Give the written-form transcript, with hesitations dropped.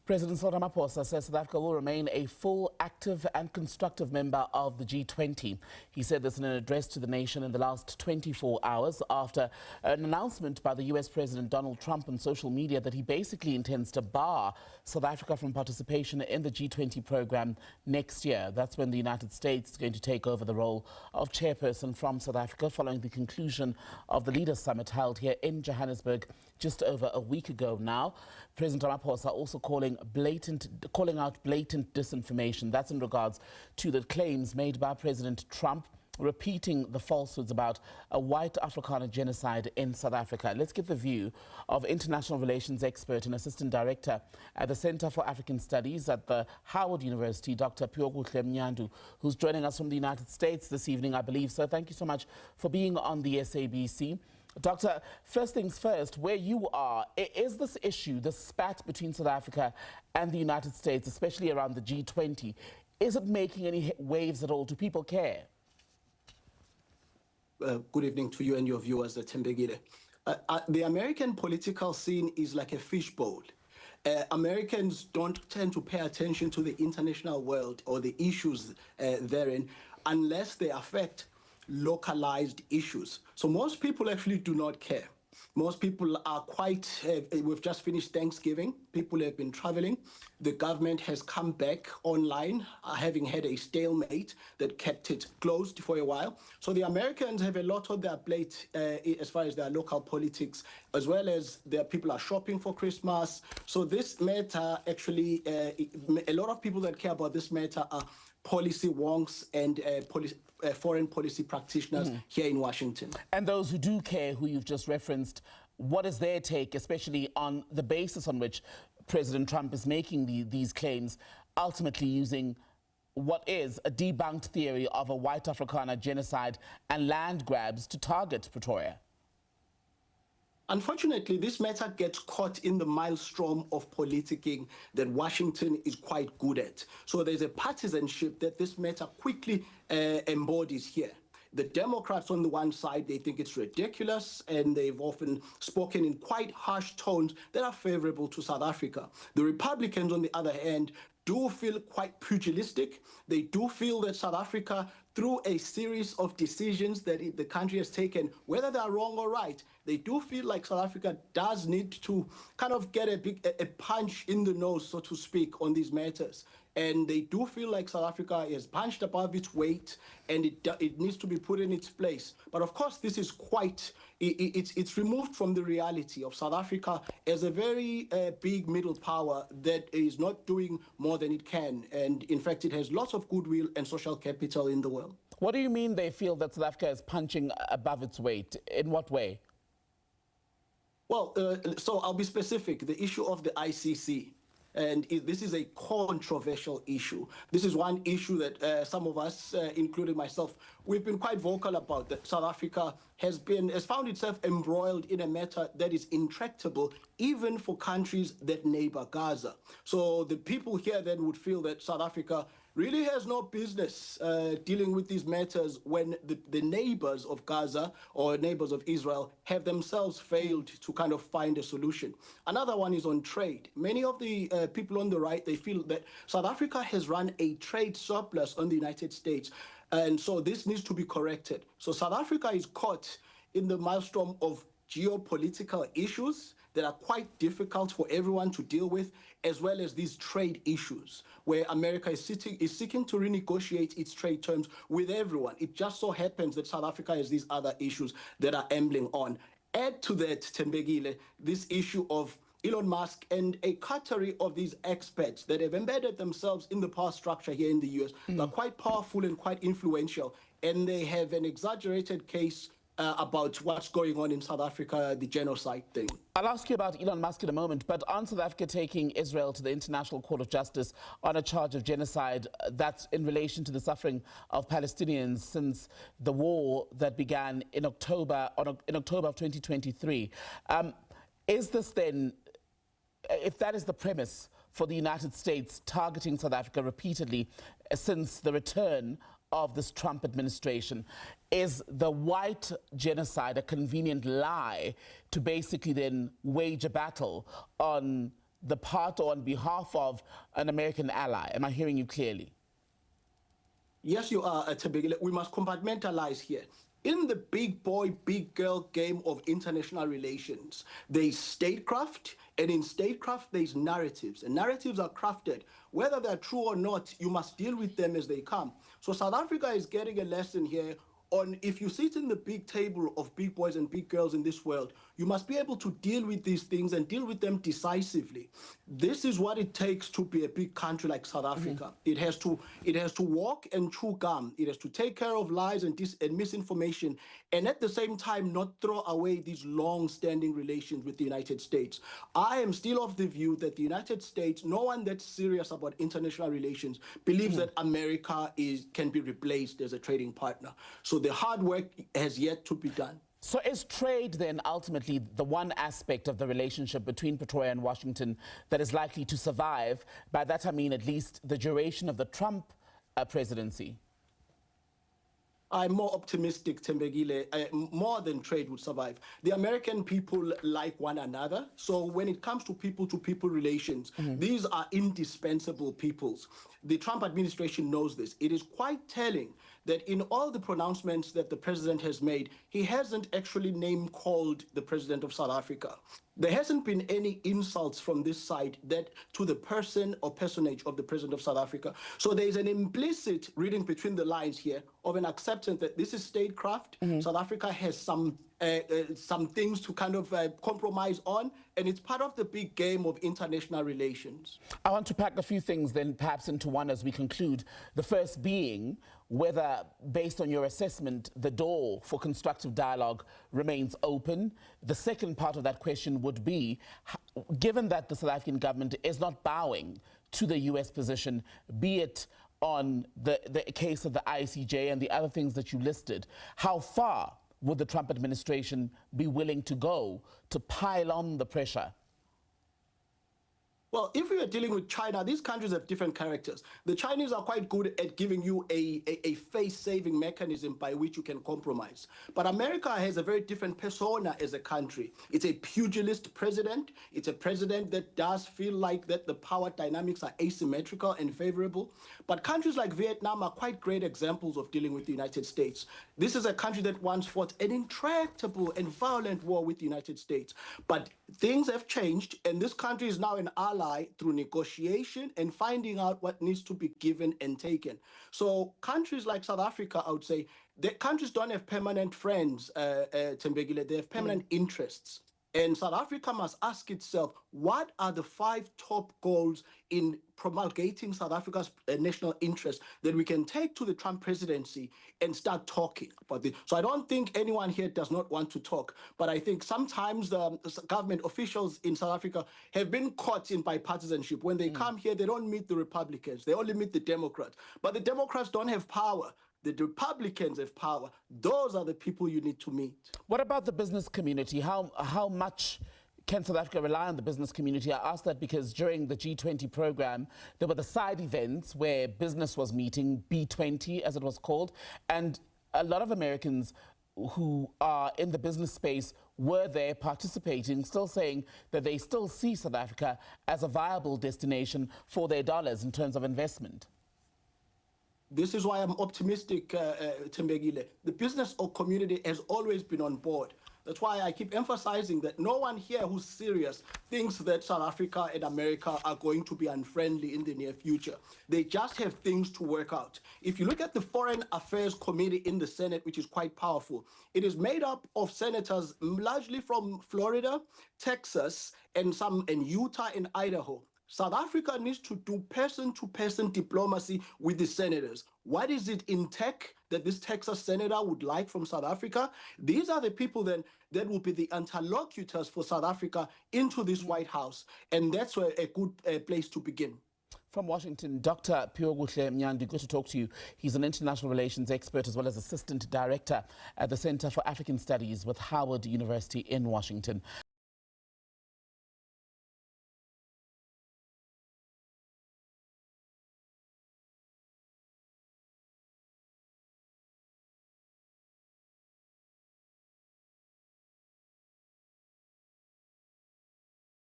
President Cyril Ramaphosa says South Africa will remain a full, active and constructive member of the G20. He said this in an address to the nation in the last 24 hours after an announcement by the US President Donald Trump on social media that he basically intends to bar South Africa from participation in the G20 program next year. That's when the United States is going to take over the role of chairperson from South Africa following the conclusion of the Leaders Summit held here in Johannesburg just over a week ago now. President Ramaphosa also calling out blatant disinformation. That's in regards to the claims made by President Trump, repeating the falsehoods about a white Afrikaner genocide in South Africa. Let's get the view of international relations expert and assistant director at the Center for African Studies at the Howard University, Dr. Phiwokuhle Mnyandu, who's joining us from the United States this evening, I believe. So thank you so much for being on the SABC. Doctor, first things first, where you are, is this issue, the spat between South Africa and the United States, especially around the G20, is it making any waves at all? Do people care? Good evening to you and your viewers, Tembegile. The American political scene is like a fishbowl. Americans don't tend to pay attention to the international world or the issues therein unless they affect localized issues. So most people actually do not care. Most people are quite, we've just finished Thanksgiving. People have been traveling. The government has come back online, having had a stalemate that kept it closed for a while. So the Americans have a lot on their plate as far as their local politics, as well as their people are shopping for Christmas. So this matter actually, a lot of people that care about this matter are policy wonks and foreign policy practitioners here in Washington. And those who do care, who you've just referenced, what is their take, especially on the basis on which President Trump is making these claims, ultimately using what is a debunked theory of a white Afrikaner genocide and land grabs to target Pretoria? Unfortunately, this matter gets caught in the maelstrom of politicking that Washington is quite good at. So there's a partisanship that this matter quickly embodies here. The Democrats on the one side, they think it's ridiculous, and they've often spoken in quite harsh tones that are favorable to South Africa. The Republicans, on the other hand, do feel quite pugilistic. They do feel that South Africa, through a series of decisions that the country has taken, whether they are wrong or right, they do feel like South Africa does need to kind of get a punch in the nose, so to speak, on these matters. And they do feel like South Africa is punched above its weight and it needs to be put in its place. But of course, this is quite, it's removed from the reality of South Africa as a very big middle power that is not doing more than it can. And in fact, it has lots of goodwill and social capital in the world. What do you mean they feel that South Africa is punching above its weight? In what way? Well, so I'll be specific. The issue of the ICC. And this is a controversial issue. This is one issue that some of us, including myself, we've been quite vocal about, that South Africa has found itself embroiled in a matter that is intractable, even for countries that neighbor Gaza. So the people here then would feel that South Africa really has no business dealing with these matters when the neighbors of Gaza or neighbors of Israel have themselves failed to kind of find a solution. Another one is on trade. Many of the people on the right, they feel that South Africa has run a trade surplus on the United States. And so this needs to be corrected. So South Africa is caught in the maelstrom of geopolitical issues that are quite difficult for everyone to deal with, as well as these trade issues, where America is seeking to renegotiate its trade terms with everyone. It just so happens that South Africa has these other issues that are ambling on. Add to that, Tembegile, this issue of Elon Musk and a coterie of these experts that have embedded themselves in the power structure here in the US. They're quite powerful and quite influential, and they have an exaggerated case about what's going on in South Africa, the genocide thing. I'll ask you about Elon Musk in a moment, but on South Africa taking Israel to the International Court of Justice on a charge of genocide, that's in relation to the suffering of Palestinians since the war that began in October of 2023. Is this then, if that is the premise for the United States targeting South Africa repeatedly since the return of this Trump administration, is the white genocide a convenient lie to basically then wage a battle on the part or on behalf of an American ally. Am I hearing you clearly? Yes, you are, Tabigile. We must compartmentalize here. In the big boy, big girl game of international relations, there's statecraft, and in statecraft, there's narratives. And narratives are crafted. Whether they're true or not, you must deal with them as they come. So South Africa is getting a lesson here on if you sit in the big table of big boys and big girls in this world, you must be able to deal with these things and deal with them decisively. This is what it takes to be a big country like South Africa. It has to walk and chew gum. It has to take care of lies and misinformation, and at the same time not throw away these long-standing relations with the United States. I am still of the view that the United States, no one that's serious about international relations believes that America can be replaced as a trading partner. So the hard work has yet to be done. So is trade then ultimately the one aspect of the relationship between Pretoria and Washington that is likely to survive? By that I mean at least the duration of the Trump presidency. I'm more optimistic, Tembegile, more than trade would survive. The American people like one another. So when it comes to people-to-people relations, these are indispensable peoples. The Trump administration knows this. It is quite telling that in all the pronouncements that the president has made, he hasn't actually name-called the president of South Africa. There hasn't been any insults from this side to the person or personage of the president of South Africa. So there is an implicit reading between the lines here of an acceptance that this is statecraft. South Africa has some things to kind of compromise on, and it's part of the big game of international relations. I want to pack a few things then perhaps into one as we conclude. The first being whether, based on your assessment, the door for constructive dialogue remains open. The second part of that question would be, given that the South African government is not bowing to the US position, be it on the case of the ICJ and the other things that you listed, how far would the Trump administration be willing to go to pile on the pressure? Well, if we are dealing with China, these countries have different characters. The Chinese are quite good at giving you a face-saving mechanism by which you can compromise. But America has a very different persona as a country. It's a pugilist president. It's a president that does feel like that the power dynamics are asymmetrical and favorable. But countries like Vietnam are quite great examples of dealing with the United States. This is a country that once fought an intractable and violent war with the United States. But things have changed, and this country is now an ally through negotiation and finding out what needs to be given and taken. So countries like South Africa, I would say, the countries don't have permanent friends, Tembegile, they have permanent interests. And South Africa must ask itself, what are the 5 top goals in promulgating South Africa's national interest that we can take to the Trump presidency and start talking about this? So I don't think anyone here does not want to talk, but I think sometimes the government officials in South Africa have been caught in bipartisanship. When they come here, they don't meet the Republicans, they only meet the Democrats. But the Democrats don't have power. The Republicans have power. Those are the people you need to meet. What about the business community? How much can South Africa rely on the business community? I ask that because during the G20 program, there were the side events where business was meeting, B20 as it was called, and a lot of Americans who are in the business space were there participating, still saying that they still see South Africa as a viable destination for their dollars in terms of investment. This is why I'm optimistic, Tembegile. The business or community has always been on board. That's why I keep emphasizing that no one here who's serious thinks that South Africa and America are going to be unfriendly in the near future. They just have things to work out. If you look at the Foreign Affairs Committee in the Senate, which is quite powerful, it is made up of senators largely from Florida, Texas, and some in Utah and Idaho. South Africa needs to do person-to-person diplomacy with the senators. What is it in tech that this Texas senator would like from South Africa? These are the people then that will be the interlocutors for South Africa into this White House. And that's a good place to begin. From Washington, Dr. Phiwokuhle Mnyandu, good to talk to you. He's an international relations expert as well as assistant director at the Center for African Studies with Howard University in Washington.